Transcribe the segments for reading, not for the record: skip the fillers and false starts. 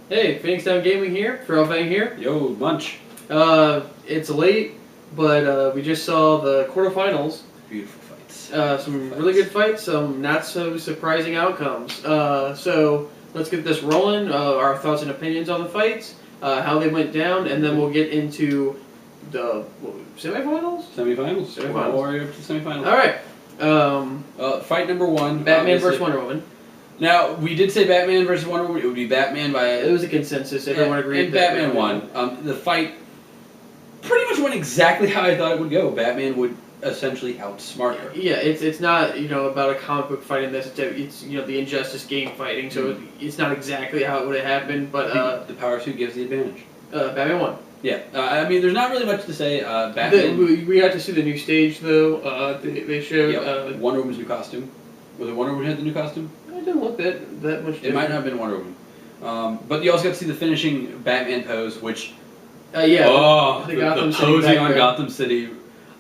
Hey, Phoenix Down Gaming here, Fang here. Yo, Munch. It's late, but we just saw the quarterfinals. Beautiful fights. Some really good fights, some not so surprising outcomes. So let's get this rolling. Our thoughts and opinions on the fights, how they went down, and then we'll get into the semifinals. Semifinals. Semifinals. Or up to semifinals. All right. Fight number one. Batman versus Wonder Woman. Now, we did say Batman versus Wonder Woman. It would be Batman by... It was a consensus. Everyone agreed. And Batman won. The fight pretty much went exactly how I thought it would go. Batman would essentially outsmart her. Yeah, it's not about a comic book fighting. It's the Injustice game fighting. So it's not exactly how it would have happened. But the power suit gives the advantage. Batman won. Yeah, I mean, there's not really much to say. Batman. We got to see the new stage though. They showed Wonder Woman's new costume. Was it Wonder Woman had the new costume? It didn't look that much different. It might not have been Wonder Woman. But you also got to see the finishing Batman pose, which... the posing on Gotham City.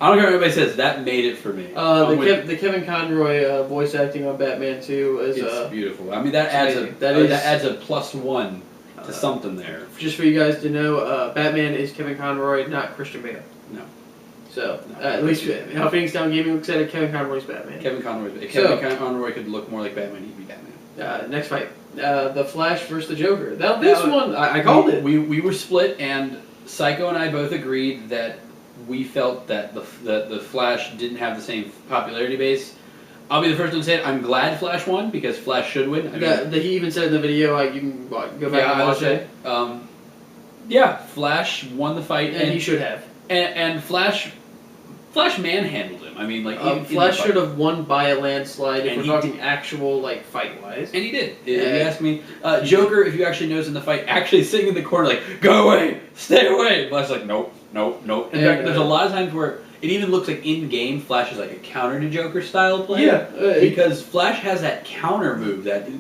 I don't care what everybody says, that made it for me. The Kevin Conroy voice acting on Batman 2 is... It's beautiful. I mean, that adds a +1 to something there. Just for you guys to know, Batman is Kevin Conroy, not Christian Bale. No. So, at least how Phoenix Down Gaming looks at it, Kevin Conroy's Batman. Kevin Conroy could look more like Batman, he'd be Batman. Next fight. The Flash versus the Joker. Now, this one, I called it. We were split, and Psycho and I both agreed that we felt that the Flash didn't have the same popularity base. I'll be the first one to say it. I'm glad Flash won, because Flash should win. He even said in the video, you can go back and watch it. Flash won the fight. And he should have. And Flash manhandled him. I mean, Flash should have won by a landslide if we're talking actual, fight-wise. And he did. If you ask me. Joker, if you actually notice in the fight, actually sitting in the corner like, go away, stay away. Flash's like, nope. In fact, there's a lot of times where it even looks like in-game Flash is like a counter to Joker style play. Yeah. Because Flash has that counter move, that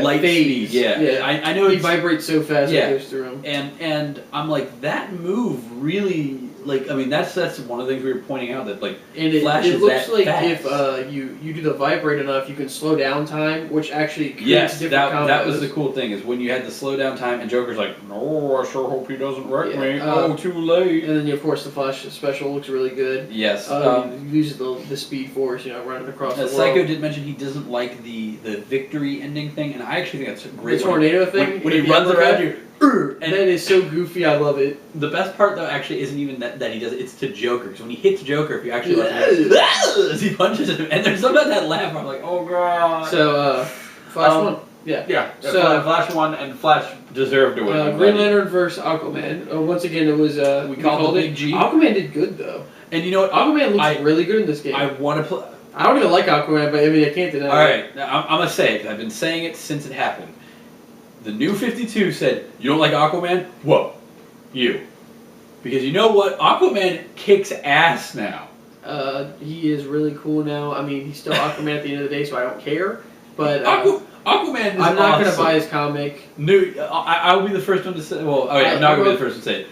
light phase. speed. Yeah. I know he vibrates so fast when it goes through him. And I'm like, that move really... that's one of the things we were pointing out, that Flash it is looks that like fast. if you do the vibrate enough, you can slow down time, which actually creates different combos. That was the cool thing, is when you had the slow down time, and Joker's like, no, I sure hope he doesn't wreck me. Too late. And then of course the Flash special looks really good. Yes. He uses the Speed Force, running across the world. Psycho did mention he doesn't like the victory ending thing, and I actually think that's a great. The tornado thing when he runs around you. And that is so goofy, I love it. The best part, though, actually isn't even that he does it, it's to Joker. Because when he hits Joker, if you actually as he punches him, and there's sometimes that laugh where I'm like, oh god. So, Flash won. Yeah. So, Flash won, and Flash deserved to win. Green Lantern versus Aquaman. Once again, it was, we called it Big G. Aquaman did good, though. And you know what? Aquaman looks really good in this game. I want to play... I don't even like Aquaman, but I can't deny it. Alright, now I'm going to say it, because I've been saying it since it happened. The new 52 said, you don't like Aquaman? Whoa. You. Because you know what? Aquaman kicks ass now. He is really cool now. He's still Aquaman at the end of the day, so I don't care. But Aquaman is I'm not going to buy his comic. No, I'll be the first one to say... Well, I'm not going to be the first one to say it.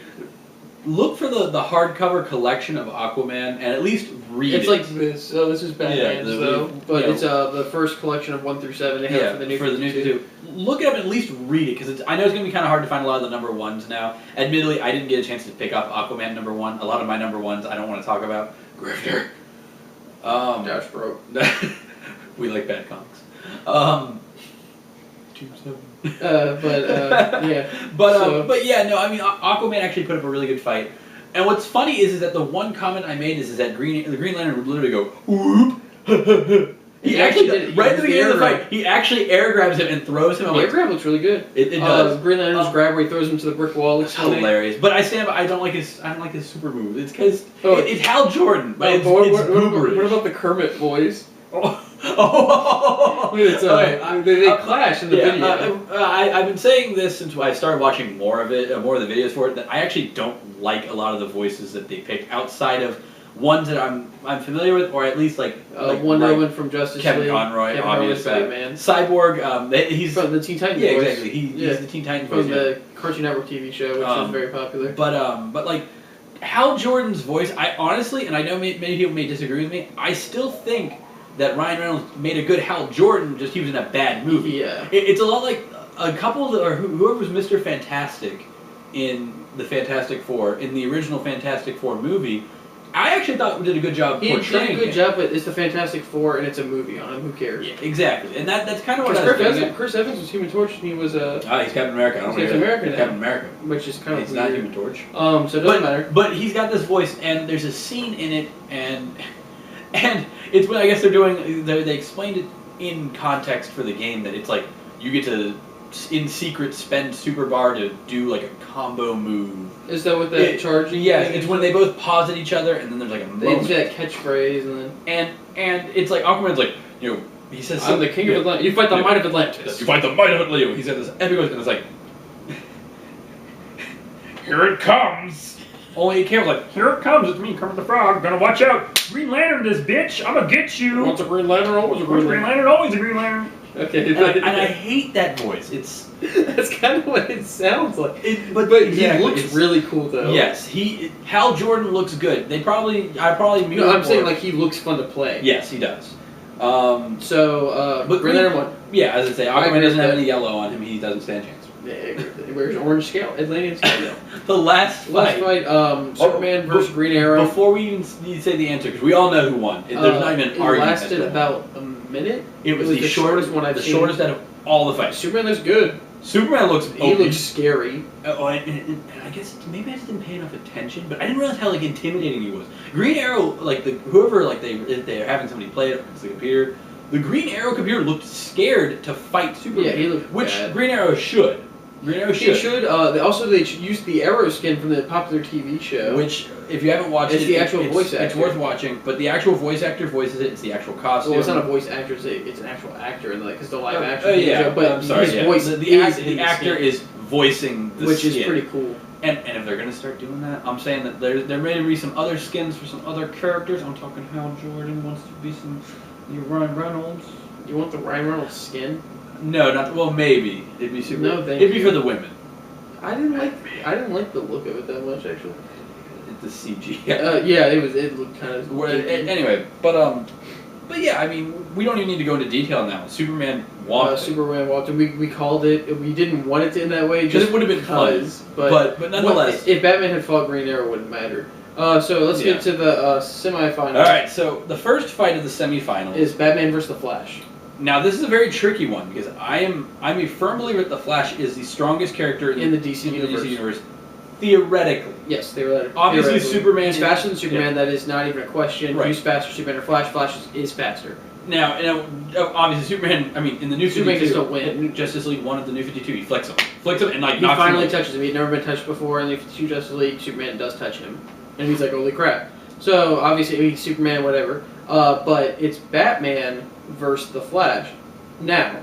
Look for the hardcover collection of Aquaman and at least read it. It's like this. So this is Batman's, though. But it's the first collection of 1 through 7 they have for the new 52. Look it up and at least read it, because I know it's going to be kind of hard to find a lot of the number ones now. Admittedly, I didn't get a chance to pick up Aquaman number 1. A lot of my number 1s I don't want to talk about. Grifter. Dash broke. We like bad comics. Aquaman actually put up a really good fight. And what's funny is that the one comment I made is that the Green Lantern would literally go, whoop. He actually did. Right at the beginning of the fight, he actually air grabs him and throws him. The air grab looks really good. It does. Green Lantern's grab where he throws him to the brick wall. It's hilarious. But I stand by. I don't like his super move. It's because it's Hal Jordan. But it's gooberish. What about the Kermit boys? Oh. They clash in the video. I've been saying this since I started watching more of the videos for it, that I actually don't like a lot of the voices that they pick outside of ones that I'm familiar with, or at least Wonder Woman from Justice League. Kevin Conroy, obviously. Batman. Cyborg, he's from the Teen Titans. Yeah, voice. exactly. He's the Teen Titans from the Cartoon Network TV show, which is very popular. But Hal Jordan's voice, I honestly, and I know many people may disagree with me, I still think that Ryan Reynolds made a good Hal Jordan, just he was in a bad movie. Yeah. It's a lot like a couple or whoever was Mr. Fantastic in the Fantastic Four in the original Fantastic Four movie, I actually thought we did a good job portraying He did a good job, but it's the Fantastic Four and it's a movie on him. Who cares? Yeah, exactly, and that's kind of what I was thinking. Chris Evans was Human Torch, and he was he's Captain America. I don't know. Captain America. Captain America, which is kind of he's weird. not Human Torch. So it doesn't matter. But he's got this voice, and there's a scene in it, and it's when I guess they explained it in context for the game that it's like you get to in secret spend super bar to do like a combo move. Is that what that charging? Yes, it's when they both pause at each other, and then there's like a moment. They do that catchphrase, and then and it's like Aquaman's like, you know, he says, "I'm the king of Atlantis. You fight the might of Atlantis. You fight the might of Atlantis." He said this epic voice, and it's like, "Here it comes." Only Cameron's like, "Here it comes. It's me, Kermit the Frog. Gonna watch out. Green Lantern, this bitch. I'm gonna get you." Once a Green Lantern, always a Green Lantern. Always a Green Lantern. Okay, and I hate that voice. That's kind of what it sounds like. But he looks really cool though. Yes, Hal Jordan looks good. I probably mute him. I'm saying like he looks fun to play. Yes, he does. But Green Lantern one. Yeah, as I say, Aquaman doesn't have any yellow on him. He doesn't stand a chance. Yeah, he wears orange scale, Atlantean scale. The last fight, Superman versus Green Arrow. Before we even say the answer, because we all know who won. There's not even an argument. It lasted about a minute. It was the shortest one I've seen. The shortest out of all the fights. Superman looks good. Superman looks. He looks scary. And I guess maybe I just didn't pay enough attention, but I didn't realize how like intimidating he was. Green Arrow, like whoever like they're having somebody play it against the computer. The Green Arrow computer looked scared to fight Superman. Yeah, he looked which bad. Green Arrow should. He should. They used the Arrow skin from the popular TV show. Which, if you haven't watched it's the actual voice actor. It's worth watching, but the actual voice actor voices it. It's the actual costume. Well, it's not a voice actor. It's an actual actor, because the live action. Oh yeah, show, but I'm sorry. His voice the actor is voicing the which skin. is pretty cool. And if they're gonna start doing that, I'm saying that there may be some other skins for some other characters. I'm talking Hal Jordan wants to be some Ryan Reynolds. You want the Ryan Reynolds skin? No, not well. Maybe it'd be super. No, it'd be for the women. I didn't like the look of it that much actually. The CG. Yeah, it looked kind of. Anyway, but yeah, I mean, we don't even need to go into detail on that one. Superman walked. Superman walked. We called it. We didn't want it to end that way. Because it would have been fun. But nonetheless, if Batman had fought Green Arrow, it wouldn't matter. So let's get to the semifinal. All right. So the first fight of the semifinal is Batman versus the Flash. Now this is a very tricky one because I'm a firm believer that the Flash is the strongest character in the DC universe. Theoretically. Yes, theoretically. Obviously, Superman is faster than Superman. Yeah. That is not even a question. Right. Who's faster, Superman or Flash? Flash is faster. Now, obviously, Superman. I mean, in the new Superman 52, can still win. Justice League 1 of the new 52, he flicks him, and like he finally touches him. He'd never been touched before. In the 52 Justice League, Superman does touch him, and he's like, "Holy crap!" So obviously, Superman, whatever. But it's Batman versus the Flash. Now,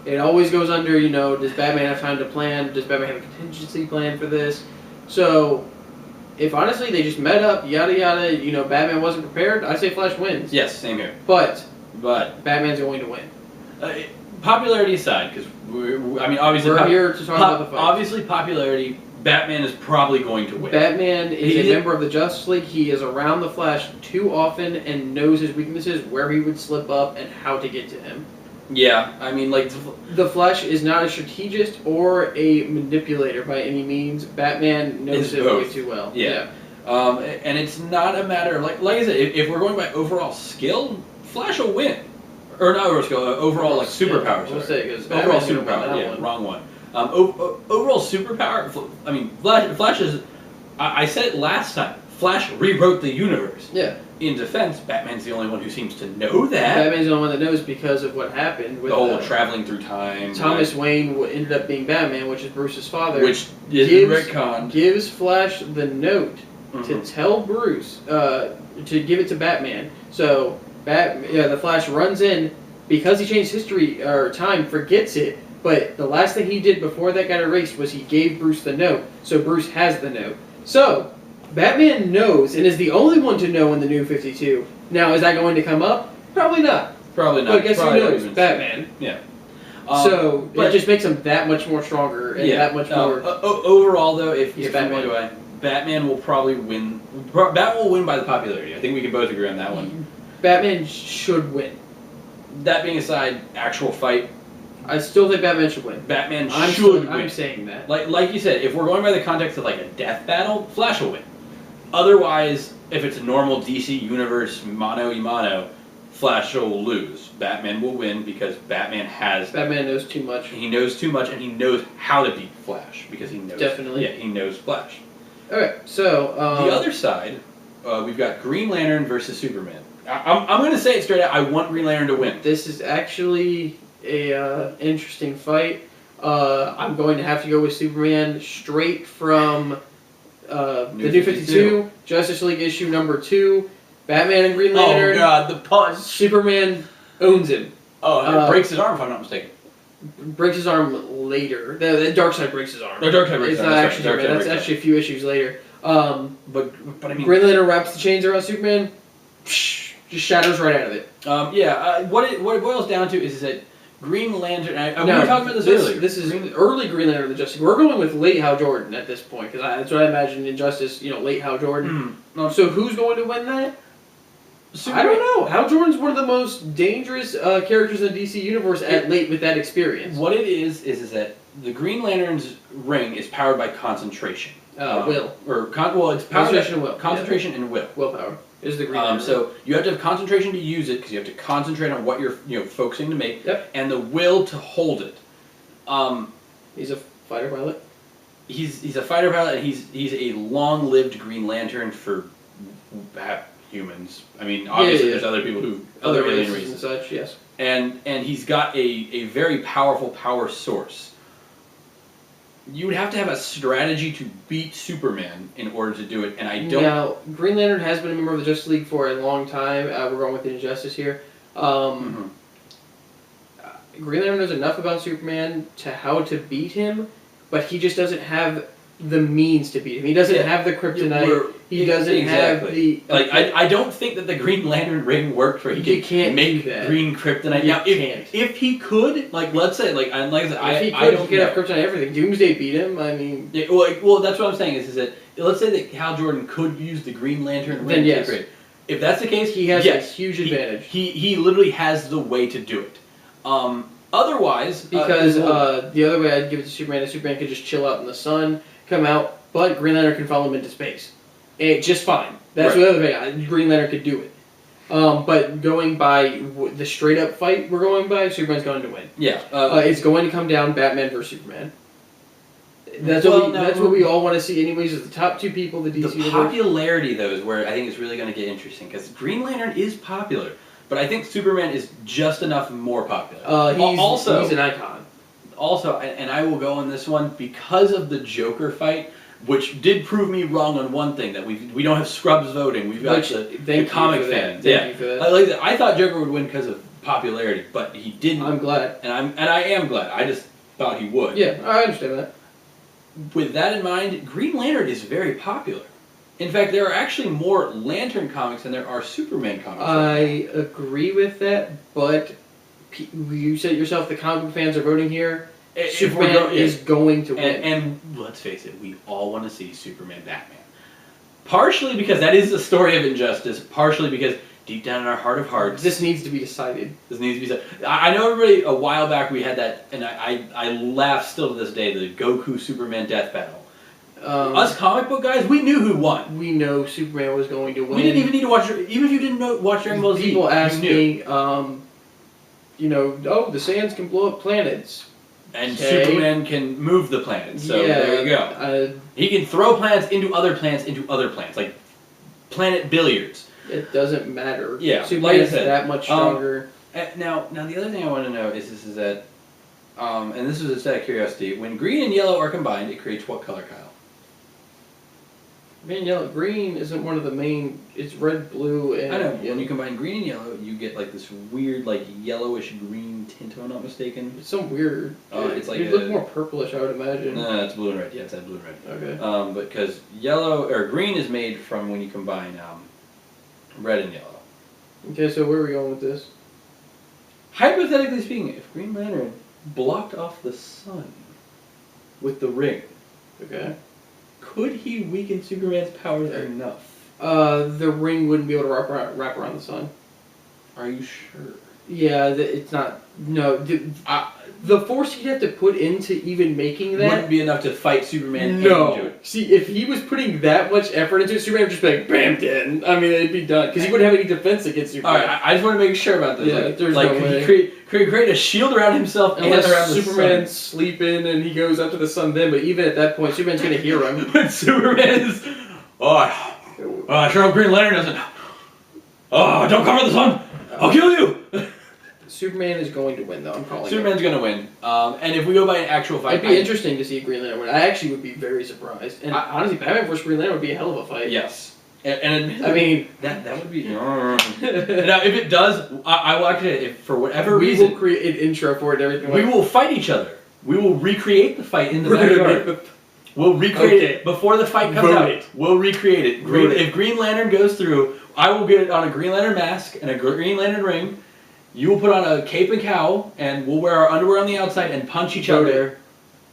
it always goes under, does Batman have time to plan? Does Batman have a contingency plan for this? So, if honestly they just met up, yada yada, Batman wasn't prepared, I say Flash wins. Yes, same here. But Batman's going to win. Popularity aside, because obviously we're here to talk about the fight. Obviously, popularity, Batman is probably going to win. Batman is a member of the Justice League. He is around the Flash too often and knows his weaknesses, where he would slip up, and how to get to him. Yeah, I mean, like... The Flash is not a strategist or a manipulator by any means. Batman knows it way too well. Yeah. And it's not a matter of... Like I said, if we're going by overall skill, Flash will win. Or not overall skill, overall like superpower. We'll say, because overall superpower, yeah, wrong one. Overall superpower, Flash is... I said it last time. Flash rewrote the universe. Yeah. In defense, Batman's the only one who seems to know that. Batman's the only one that knows because of what happened with the whole traveling through time. Thomas Wayne ended up being Batman, which is Bruce's father. Which is retconned. Gives Flash the note to tell Bruce to give it to Batman. So the Flash runs in because he changed history or time, forgets it. But the last thing he did before that got erased was he gave Bruce the note. So Bruce has the note. So Batman knows, and is the only one to know in the New 52. Now, is that going to come up? Probably not. Probably not. But guess who knows? Batman. Yeah. But it just makes him that much more stronger and that much more... overall, though, if Batman. Batman will probably win. Batman will win by the popularity. I think we can both agree on that one. Batman should win. That being aside, actual fight, I still think Batman should win. Batman I'm should win. I'm saying that. Like you said, if we're going by the context of like a death battle, Flash will win. Otherwise, if it's a normal DC universe mano a mano, Flash will lose. Batman will win because Batman knows too much. He knows too much, and he knows how to beat Flash because he knows. Definitely. Yeah, he knows Flash. Okay, so the other side, we've got Green Lantern versus Superman. I'm going to say it straight out. I want Green Lantern to win. This is actually a interesting fight. I'm going to have to go with Superman straight from the New 52, Justice League issue number 2, Batman and Green Lantern. Oh god, the punch! Superman owns him. Oh, it breaks his arm if I'm not mistaken. Breaks his arm later. The Darkseid breaks his arm. The Darkseid breaks his arm. That's actually a few issues later. But I mean, Green Lantern wraps the chains around Superman, just shatters right out of it. What it boils down to is that Green Lantern. We were talking about this earlier. This is early Green Lantern of the Justice League. We're going with late Hal Jordan at this point because that's what I imagined in Justice. Late Hal Jordan. So who's going to win that? I don't know. Hal Jordan's one of the most dangerous characters in the DC universe at late with that experience. What it is that the Green Lantern's ring is powered by concentration. Will. It's Concentration and will. Concentration and will. Willpower is the Green Lantern. So you have to have concentration to use it because you have to concentrate on what you're focusing to make. Yep. And the will to hold it. He's a fighter pilot. He's a fighter pilot, and he's a long-lived Green Lantern for humans. I mean, obviously there's other people who other alien races and such. Yes. And he's got a very powerful power source. You would have to have a strategy to beat Superman in order to do it, and I don't. Now, Green Lantern has been a member of the Justice League for a long time. We're going with the Injustice here. Green Lantern knows enough about Superman to how to beat him, but he just doesn't have the means to beat him. He doesn't have the kryptonite. He doesn't have the... I don't think that the Green Lantern ring worked for he can't make do that. green kryptonite. Now, if he could, let's say, like I said, if he could, he could have kryptonite everything. Doomsday beat him, I mean... Yeah, well, that's what I'm saying is that, let's say that Hal Jordan could use the Green Lantern ring. Then yes. If that's the case, he has a huge advantage. He literally has the way to do it. Otherwise... Because the other way I'd give it to Superman is Superman could just chill out in the sun, come out, but Green Lantern can follow him into space. Just fine. That's the other thing. Green Lantern could do it. But going by the straight up fight we're going by, Superman's going to win. Yeah. It's going to come down Batman versus Superman. That's what we all want to see anyways, is the top two people the DC The popularity, though, is where I think it's really going to get interesting. Because Green Lantern is popular. But I think Superman is just enough more popular. He's an icon. Also, and I will go on this one, because of the Joker fight, which did prove me wrong on one thing, that we don't have scrubs voting. We've got the comic fans. Thank you for that. I thought Joker would win because of popularity, but he didn't. I'm glad. And I am glad. I just thought he would. Yeah, I understand that. With that in mind, Green Lantern is very popular. In fact, there are actually more Lantern comics than there are Superman comics. I agree with that, but you said it yourself, the comic fans are voting here. Superman is going to win. And let's face it, we all want to see Superman Batman. Partially because that is the story of injustice, partially because deep down in our heart of hearts... This needs to be decided. I know everybody, a while back we had that, and I laugh still to this day, the Goku-Superman death battle. Us comic book guys, we knew who won. We know Superman was going to win. We didn't even need to watch... Even if you didn't watch Dragon Ball Z, people ask me, the sands can blow up planets. And Superman can move the planets, so there you go. He can throw planets into other planets, like planet billiards. It doesn't matter. Yeah, Superman is that much stronger. Now the other thing I want to know is that, and this is just out of curiosity, when green and yellow are combined, it creates what color, Kyle? Green, yellow, green isn't one of the main. It's red, blue, and... I know. When you combine green and yellow, you get like this weird, like yellowish green tint. If I'm not mistaken. It's some weird. It's like it look more purplish, I would imagine. No, it's blue and red. Yeah, it's that blue and red. Okay. But because yellow or green is made from when you combine red and yellow. Okay, so where are we going with this? Hypothetically speaking, if Green Lantern blocked off the sun with the ring, okay, could he weaken Superman's powers enough? The ring wouldn't be able to wrap around the sun. Are you sure? Yeah, it's not. No, the force you'd have to put into even making that wouldn't be enough to fight Superman. And do No. it. See, if he was putting that much effort into it, Superman would just be like, bam, dead. I mean, it'd be done. Because he wouldn't have any defense against Superman. Alright, I just want to make sure about this. Yeah, there's like no could way. he create a shield around himself Unless and around the Superman's sun? sleeping and he goes up to the sun then, but even at that point, Superman's going to hear him. But Superman's... I sure hope Green Lantern doesn't... Oh, don't cover the sun! I'll kill you! Superman is going to win, though. I'm calling Superman's going to win. And if we go by an actual fight... It'd be interesting to see Green Lantern win. I actually would be very surprised. And honestly, Batman vs. Green Lantern would be a hell of a fight. Yes. And I mean... that would be... Now, if it does, I will actually... If for whatever reason... We will create an intro for it and everything. We will fight each other. We will recreate the fight in the backyard. We'll recreate it before the fight comes out. We'll recreate it. If Green Lantern goes through, I will get on a Green Lantern mask and a Green Lantern ring. You will put on a cape and cowl, and we'll wear our underwear on the outside and punch each other.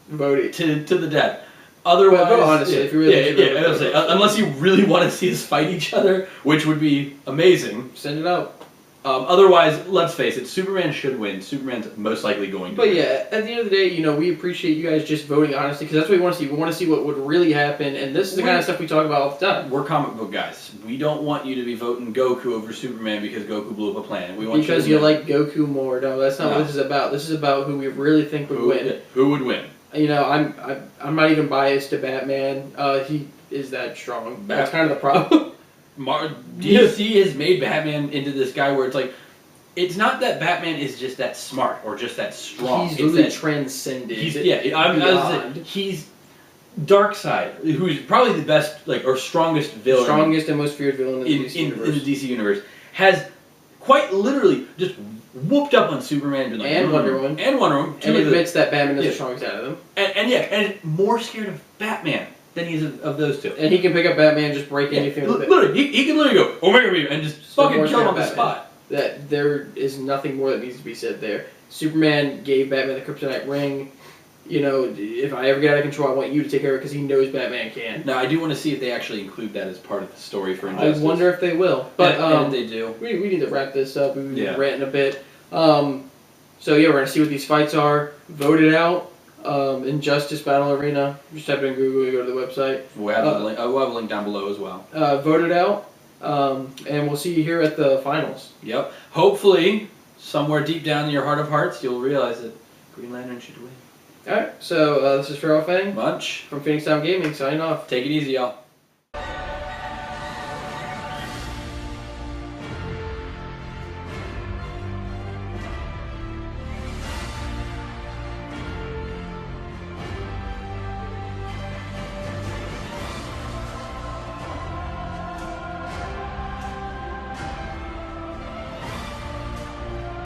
Vote it to the death. Otherwise, honestly, if you really unless you really want to see us fight each other, which would be amazing. Send it out. Otherwise, let's face it, Superman should win. Superman's most likely going to win. But yeah, at the end of the day, we appreciate you guys just voting honestly, because that's what we want to see. We want to see what would really happen, and this is the kind of stuff we talk about all the time. We're comic book guys. We don't want you to be voting Goku over Superman because Goku blew up a planet. We want because you like Goku more. No, that's not what this is about. This is about who we really think would win. Who would win? I'm not even biased to Batman. He is that strong. That's kind of the problem. DC has made Batman into this guy where it's like, it's not that Batman is just that smart or just that strong. He's literally transcended. He's Darkseid, who's probably the best, or strongest villain, strongest and most feared villain in the DC universe, has quite literally just whooped up on Superman and Wonder Woman, and admits that Batman is the strongest out of them, and more scared of Batman than he is of those two. And he can pick up Batman and just break anything with it. Literally, he can literally go, Omega Beam, and just fucking kill him on the spot. That there is nothing more that needs to be said there. Superman gave Batman the kryptonite ring. If I ever get out of control, I want you to take care of it because he knows Batman can. Now, I do want to see if they actually include that as part of the story for Injustice. I wonder if they will. But and if they do. We need to wrap this up. We've been ranting a bit. So yeah, we're going to see what these fights are. Vote it out. Injustice Battle Arena. Just type it in Google, you go to the website. We'll have a link down below as well. Vote it out. And we'll see you here at the finals. Yep. Hopefully, somewhere deep down in your heart of hearts, you'll realize that Green Lantern should win. Alright, so this is Farrell Fang. Munch. From Phoenix Down Gaming, signing off. Take it easy, y'all.